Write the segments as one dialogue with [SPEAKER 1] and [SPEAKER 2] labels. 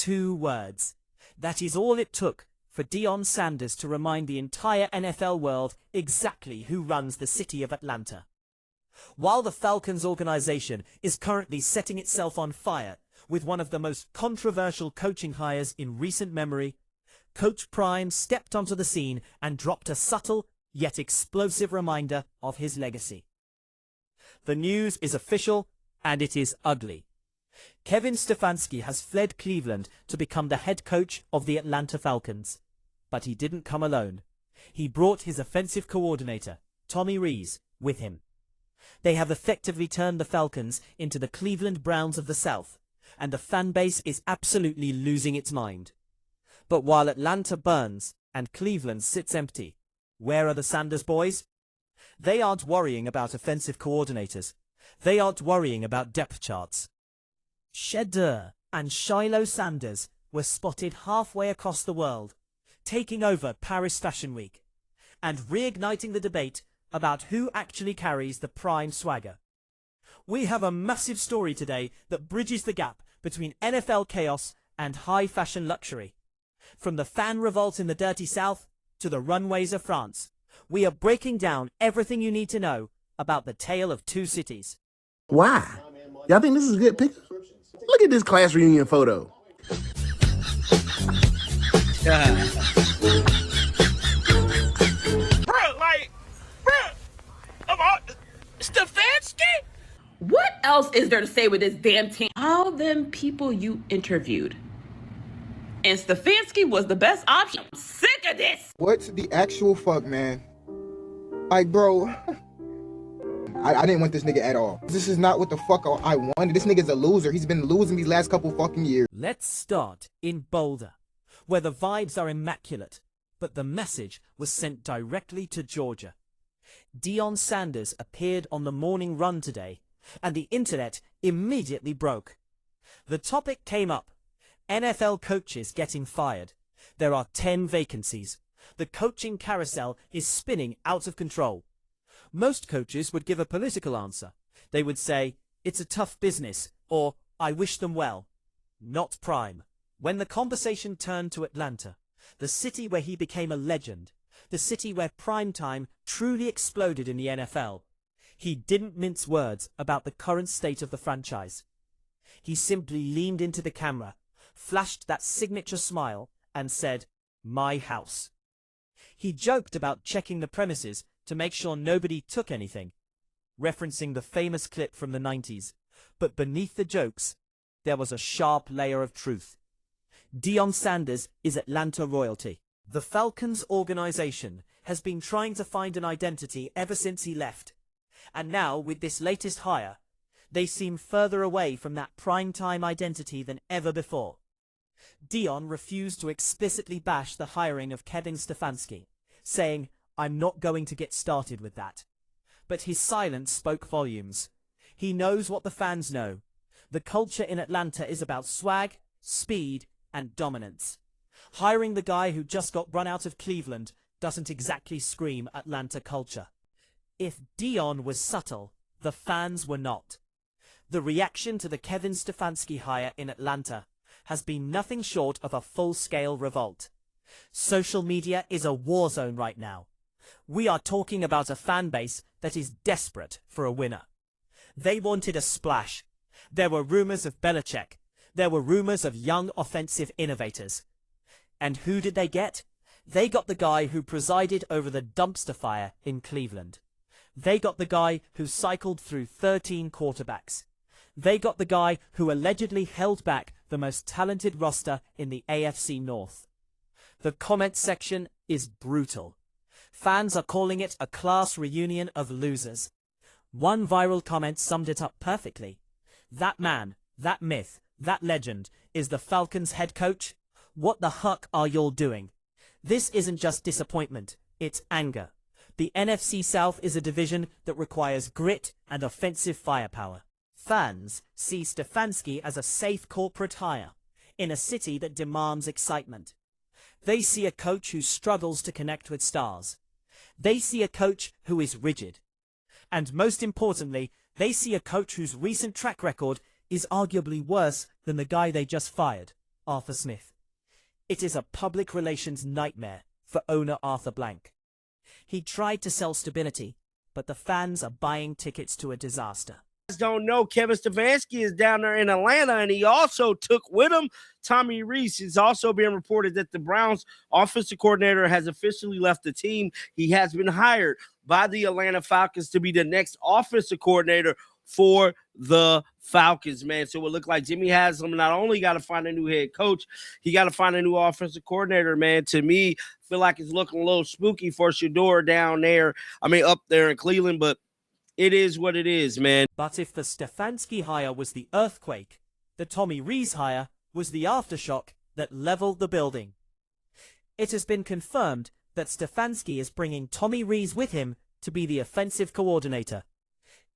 [SPEAKER 1] 2 words. That is all it took for Deion Sanders to remind the entire NFL world exactly who runs the city of Atlanta. While the Falcons organization is currently setting itself on fire with one of the most controversial coaching hires in recent memory, Coach Prime stepped onto the scene and dropped a subtle yet explosive reminder of his legacy. The news is official, and it is ugly. Kevin Stefanski has fled Cleveland to become the head coach of the Atlanta Falcons. But he didn't come alone. He brought his offensive coordinator, Tommy Rees, with him. They have effectively turned the Falcons into the Cleveland Browns of the South, and the fan base is absolutely losing its mind. But while Atlanta burns and Cleveland sits empty, where are the Sanders boys? They aren't worrying about offensive coordinators. They aren't worrying about depth charts. Shedeur and Shedeur Sanders were spotted halfway across the world, taking over Paris Fashion Week, and reigniting the debate about who actually carries the prime swagger. We have a massive story today that bridges the gap between NFL chaos and high fashion luxury. From the fan revolt in the dirty South to the runways of France, we are breaking down everything you need to know about the tale of two cities.
[SPEAKER 2] Why? Y'all think this is a good picture? Look at this class reunion photo.
[SPEAKER 3] Stefanski? What else is there to say with this damn team? All them people you interviewed. And Stefanski was the best option. I'm sick of this.
[SPEAKER 4] What's the actual fuck, man? Like, bro, I didn't want this nigga at all. This is not what the fuck I wanted. This nigga's a loser. He's been losing these last couple fucking years.
[SPEAKER 1] Let's start in Boulder, where the vibes are immaculate, but the message was sent directly to Georgia. Deion Sanders appeared on the morning run today, and the internet immediately broke. The topic came up: NFL coaches getting fired. There are 10 vacancies. The coaching carousel is spinning out of control. Most coaches would give a political answer. They would say, "It's a tough business," or "I wish them well." Not Prime. When the conversation turned to Atlanta, the city where he became a legend, the city where primetime truly exploded in the NFL, he didn't mince words about the current state of the franchise. He simply leaned into the camera, flashed that signature smile, and said, "My house." He joked about checking the premises to make sure nobody took anything, referencing the famous clip from the 90s. But beneath the jokes, there was a sharp layer of truth. Deion Sanders is Atlanta royalty. The Falcons organization has been trying to find an identity ever since he left. And now, with this latest hire, they seem further away from that primetime identity than ever before. Deion refused to explicitly bash the hiring of Kevin Stefanski, saying, "I'm not going to get started with that." But his silence spoke volumes. He knows what the fans know. The culture in Atlanta is about swag, speed, and dominance. Hiring the guy who just got run out of Cleveland doesn't exactly scream Atlanta culture. If Deion was subtle, the fans were not. The reaction to the Kevin Stefanski hire in Atlanta has been nothing short of a full-scale revolt. Social media is a war zone right now. We are talking about a fan base that is desperate for a winner. They wanted a splash. There were rumors of Belichick. There were rumors of young offensive innovators. And who did they get? They got the guy who presided over the dumpster fire in Cleveland. They got the guy who cycled through 13 quarterbacks. They got the guy who allegedly held back the most talented roster in the AFC North. The comment section is brutal. Fans are calling it a class reunion of losers. One viral comment summed it up perfectly. "That man, that myth, that legend is the Falcons head coach? What the huck are y'all doing?" This isn't just disappointment, it's anger. The NFC South is a division that requires grit and offensive firepower. Fans see Stefanski as a safe corporate hire in a city that demands excitement. They see a coach who struggles to connect with stars. They see a coach who is rigid. And most importantly, they see a coach whose recent track record is arguably worse than the guy they just fired. Arthur Smith. It is a public relations nightmare for owner Arthur Blank. He tried to sell stability, but the fans are buying tickets to a disaster.
[SPEAKER 5] Don't know, Kevin Stefanski is down there in Atlanta, and he also took with him Tommy Rees. It's also being reported that the Browns offensive coordinator has officially left the team. He has been hired by the Atlanta Falcons to be the next offensive coordinator for the Falcons, man. So it look like Jimmy Haslam not only got to find a new head coach, he got to find a new offensive coordinator, man. To me, feel like it's looking a little spooky for Shedeur down there. Up there in Cleveland, but it is what it is, man.
[SPEAKER 1] But if the Stefanski hire was the earthquake, the Tommy Rees hire was the aftershock that leveled the building. It has been confirmed that Stefanski is bringing Tommy Rees with him to be the offensive coordinator.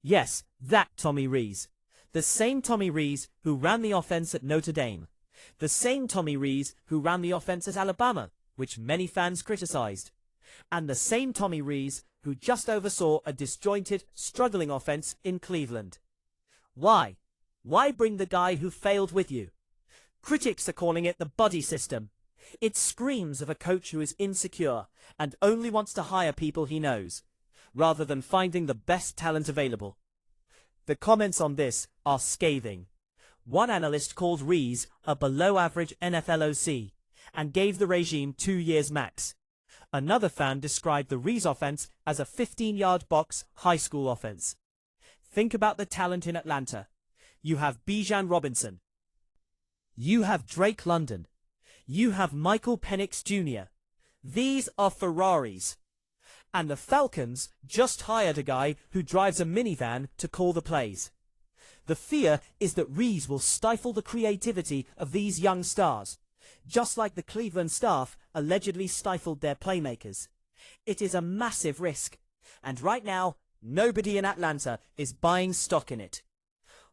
[SPEAKER 1] Yes, that Tommy Rees. The same Tommy Rees who ran the offense at Notre Dame. The same Tommy Rees who ran the offense at Alabama, which many fans criticized. And the same Tommy Rees who just oversaw a disjointed, struggling offense in Cleveland. Why? Why bring the guy who failed with you? Critics are calling it the buddy system. It screams of a coach who is insecure and only wants to hire people he knows, rather than finding the best talent available. The comments on this are scathing. One analyst called Rees a below-average NFL OC and gave the regime 2 years max. Another fan described the Rees offense as a 15-yard box high school offense. Think about the talent in Atlanta. You have Bijan Robinson. You have Drake London. You have Michael Penix Jr. These are Ferraris. And the Falcons just hired a guy who drives a minivan to call the plays. The fear is that Rees will stifle the creativity of these young stars, just like the Cleveland staff allegedly stifled their playmakers. It is a massive risk, and right now, nobody in Atlanta is buying stock in it.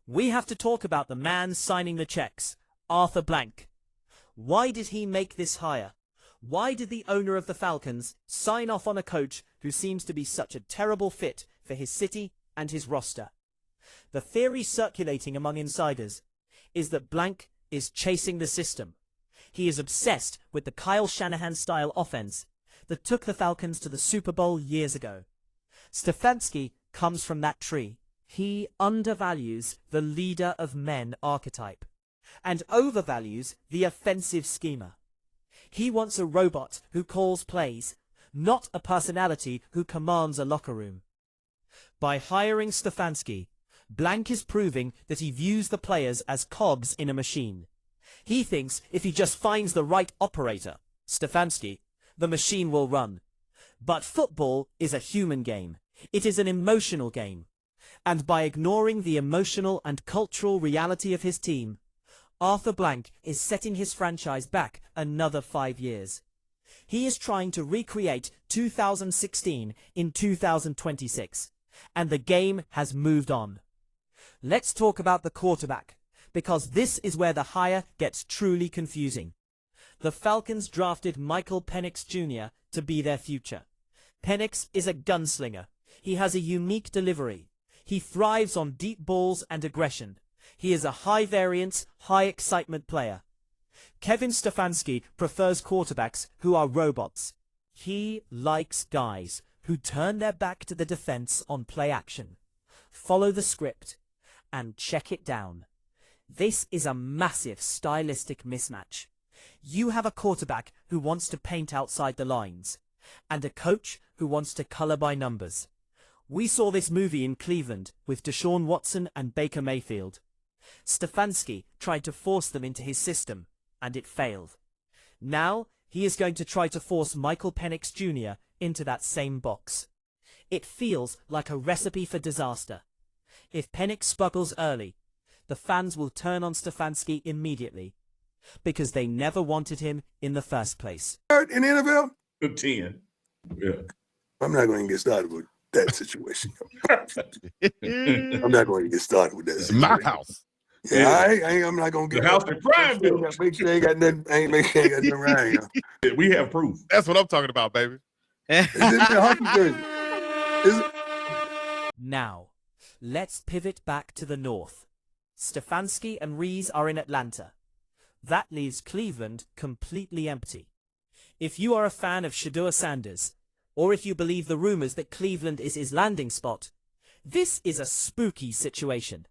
[SPEAKER 1] We have to talk about the man signing the checks, Arthur Blank. Why did he make this hire? Why did the owner of the Falcons sign off on a coach who seems to be such a terrible fit for his city and his roster? The theory circulating among insiders is that Blank is chasing the system. He is obsessed with the Kyle Shanahan-style offense that took the Falcons to the Super Bowl years ago. Stefanski comes from that tree. He undervalues the leader of men archetype and overvalues the offensive schemer. He wants a robot who calls plays, not a personality who commands a locker room. By hiring Stefanski, Blank is proving that he views the players as cogs in a machine. He thinks if he just finds the right operator, Stefanski, the machine will run. But football is a human game. It is an emotional game. And by ignoring the emotional and cultural reality of his team, Arthur Blank is setting his franchise back another 5 years. He is trying to recreate 2016 in 2026, and the game has moved on. Let's talk about the quarterback, because this is where the hire gets truly confusing. The Falcons drafted Michael Penix Jr. to be their future. Penix is a gunslinger. He has a unique delivery. He thrives on deep balls and aggression. He is a high-variance, high-excitement player. Kevin Stefanski prefers quarterbacks who are robots. He likes guys who turn their back to the defense on play action, follow the script, and check it down. This is a massive stylistic mismatch. You have a quarterback who wants to paint outside the lines, and a coach who wants to color by numbers. We saw this movie in Cleveland with Deshaun Watson and Baker Mayfield. Stefanski tried to force them into his system, and it failed. Now, he is going to try to force Michael Penix Jr. into that same box. It feels like a recipe for disaster. If Penix struggles early, the fans will turn on Stefanski immediately, because they never wanted him in the first place.
[SPEAKER 2] In the NFL?
[SPEAKER 6] 10. Yeah.
[SPEAKER 2] I'm not going to get started with that situation. I'm not going to get started with that.
[SPEAKER 7] It's
[SPEAKER 2] situation.
[SPEAKER 7] my house.
[SPEAKER 2] Yeah, I'm not going to get
[SPEAKER 6] The house in Prime built.
[SPEAKER 2] Make sure I ain't got nothing. Make sure I ain't got nothing right.
[SPEAKER 6] We have proof.
[SPEAKER 7] That's what I'm talking about, baby.
[SPEAKER 2] Is this the hockey jersey? Is it?
[SPEAKER 1] Now, let's pivot back to the north. Stefanski and Rees are in Atlanta. That leaves Cleveland completely empty. If you are a fan of Shedeur Sanders, or if you believe the rumors that Cleveland is his landing spot, this is a spooky situation.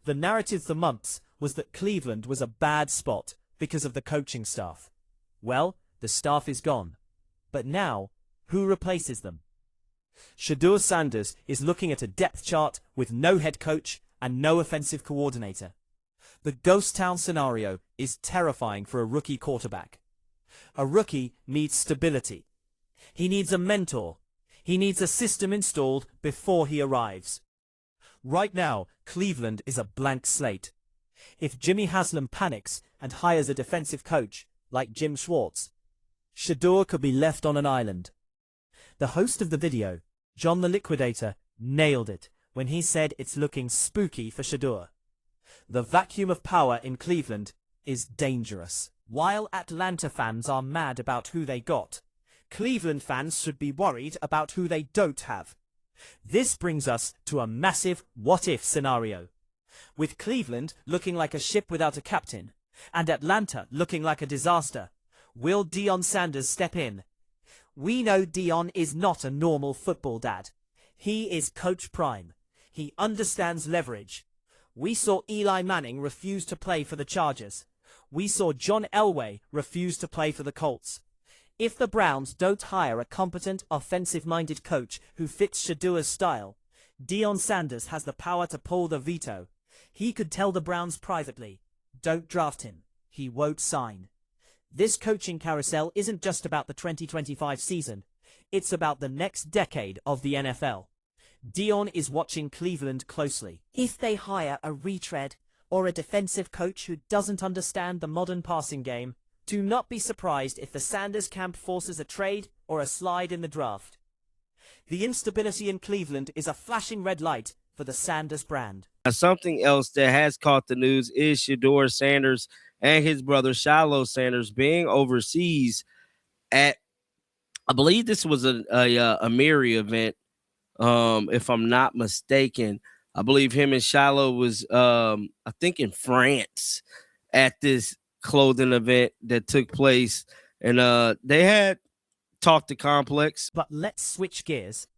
[SPEAKER 1] The narrative for months was that Cleveland was a bad spot because of the coaching staff. Well, the staff is gone. But now, who replaces them? Shedeur Sanders is looking at a depth chart with no head coach and no offensive coordinator. The ghost town scenario is terrifying for a rookie quarterback. A rookie needs stability. He needs a mentor. He needs a system installed before he arrives. Right now, Cleveland is a blank slate. If Jimmy Haslam panics and hires a defensive coach, like Jim Schwartz, Shedeur could be left on an island. The host of the video, John the Liquidator, nailed it when he said it's looking spooky for Shedeur. The vacuum of power in Cleveland is dangerous. While Atlanta fans are mad about who they got, Cleveland fans should be worried about who they don't have. This brings us to a massive what-if scenario. With Cleveland looking like a ship without a captain, and Atlanta looking like a disaster, will Deion Sanders step in? We know Deion is not a normal football dad. He is Coach Prime. He understands leverage. We saw Eli Manning refuse to play for the Chargers. We saw John Elway refuse to play for the Colts. If the Browns don't hire a competent, offensive-minded coach who fits Shedeur's style, Deion Sanders has the power to pull the veto. He could tell the Browns privately, don't draft him. He won't sign. This coaching carousel isn't just about the 2025 season. It's about the next decade of the NFL. Deion is watching Cleveland closely. If they hire a retread or a defensive coach who doesn't understand the modern passing game, do not be surprised if the Sanders camp forces a trade or a slide in the draft. The instability in Cleveland is a flashing red light for the Sanders brand.
[SPEAKER 5] Something else that has caught the news is Shedeur Sanders and his brother Shiloh Sanders being overseas at, I believe this was a Mary event, if I'm not mistaken. I believe him and Shiloh was, I think, in France at this clothing event that took place, and they had talked to Complex.
[SPEAKER 1] But let's switch gears,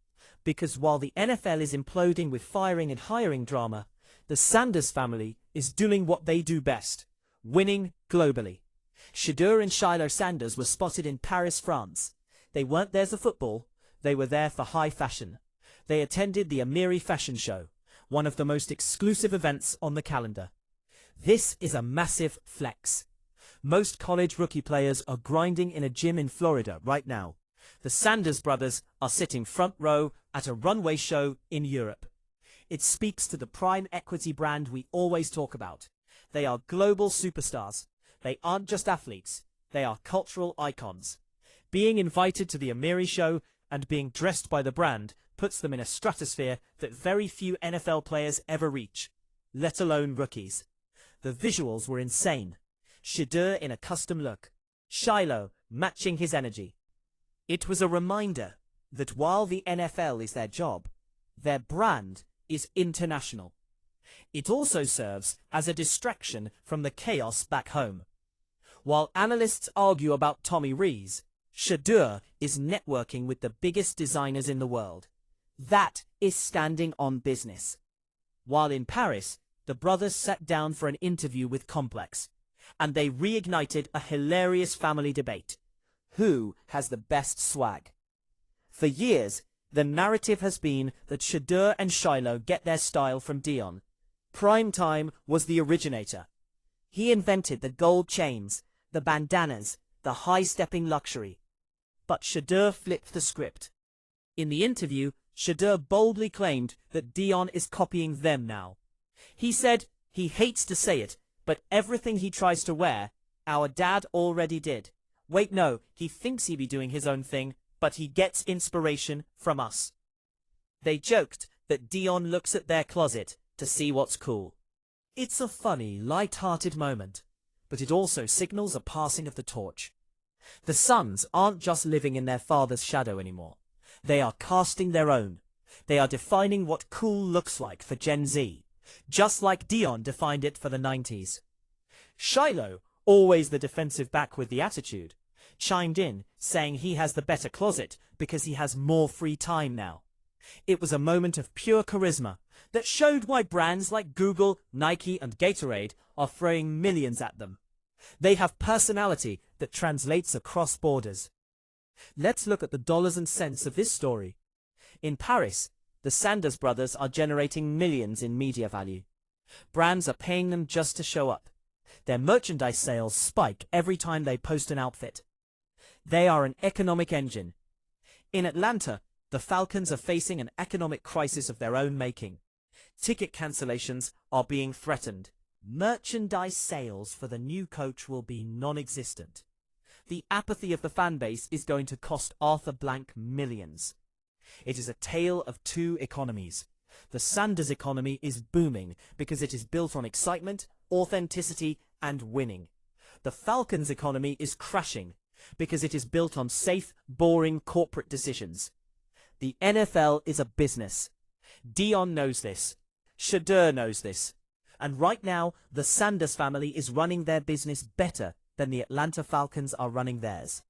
[SPEAKER 1] because while the NFL is imploding with firing and hiring drama, the Sanders family is doing what they do best, winning globally. Shedeur and Shedeur Sanders were spotted in Paris, France. They weren't there for football, they were there for high fashion. They attended the Amiri Fashion Show, one of the most exclusive events on the calendar. This is a massive flex. Most college rookie players are grinding in a gym in Florida right now. The Sanders brothers are sitting front row at a runway show in Europe. It speaks to the prime equity brand we always talk about. They are global superstars. They aren't just athletes. They are cultural icons. Being invited to the Amiri show and being dressed by the brand puts them in a stratosphere that very few NFL players ever reach, let alone rookies. The visuals were insane. Shedeur in a custom look, Shiloh matching his energy. It was a reminder that while the NFL is their job, their brand is international. It also serves as a distraction from the chaos back home. While analysts argue about Tommy Rees, Shedeur is networking with the biggest designers in the world. That is standing on business. While in Paris, the brothers sat down for an interview with Complex, and they reignited a hilarious family debate. Who has the best swag? For years, the narrative has been that Shedeur and Shiloh get their style from Deion. Primetime was the originator. He invented the gold chains, the bandanas, the high-stepping luxury. But Shedeur flipped the script. In the interview, Shedeur boldly claimed that Deion is copying them now. He said he hates to say it, but everything he tries to wear, our dad already did. Wait, no, he thinks he'd be doing his own thing, but he gets inspiration from us. They joked that Deion looks at their closet to see what's cool. It's a funny, light-hearted moment, but it also signals a passing of the torch. The sons aren't just living in their father's shadow anymore. They are casting their own. They are defining what cool looks like for Gen Z, just like Deion defined it for the 90s. Shiloh always the defensive back with the attitude, chimed in, saying he has the better closet because he has more free time now. It was a moment of pure charisma that showed why brands like Google, Nike, and Gatorade are throwing millions at them. They have personality that translates across borders. Let's look at the dollars and cents of this story. In Paris, the Sanders brothers are generating millions in media value. Brands are paying them just to show up. Their merchandise sales spike every time they post an outfit. They are an economic engine. In Atlanta, the Falcons are facing an economic crisis of their own making. Ticket cancellations are being threatened. Merchandise sales for the new coach will be non-existent. The apathy of the fan base is going to cost Arthur Blank millions. It is a tale of two economies. The Sanders economy is booming because it is built on excitement, authenticity, and winning. The Falcons economy is crashing because it is built on safe, boring corporate decisions. The NFL is a business. Deion knows this. Shedeur knows this. And right now, the Sanders family is running their business better than the Atlanta Falcons are running theirs.